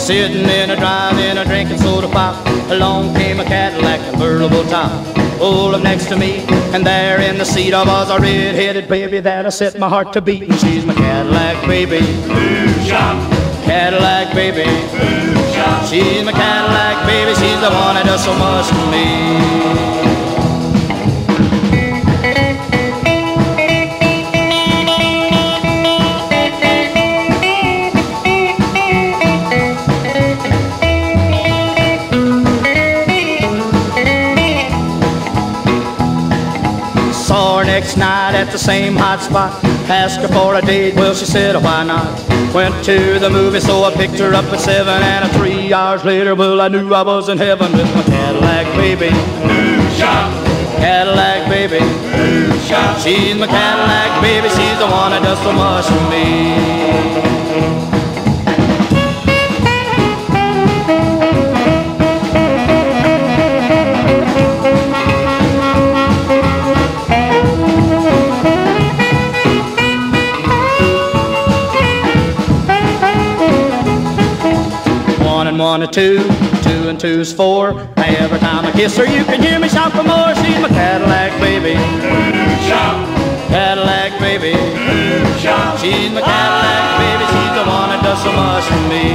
Sitting in a drive-in, drinking soda pop. Along came a Cadillac convertible top. Pulled up next to me, and there in the seat I was a red-headed baby that I set my heart to beating. She's my Cadillac baby. Move shop. Cadillac baby. Move shop. She's my Cadillac baby. She's the one that does so much for me. Saw her next night at the same hot spot. Asked her for a date, well she said why not. Went to the movie, so I picked her up at 7, and 3 hours later, well I knew I was in heaven with my Cadillac baby. Move shop. Cadillac baby. Move shop. She's my Cadillac baby, she's the one that does so much for me. One and one are two, two and two's four. Every time I kiss her, you can hear me shout for more. She's my Cadillac baby. Move shop. Cadillac baby. Move shop. She's my Cadillac baby. She's the one that does so much for me.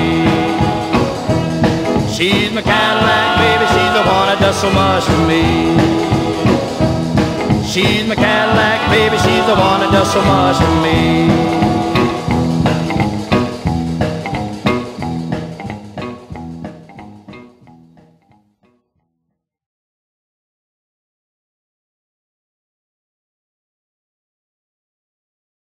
She's my Cadillac baby. She's the one that does so much for me. She's my Cadillac baby. She's the one that does so much for me.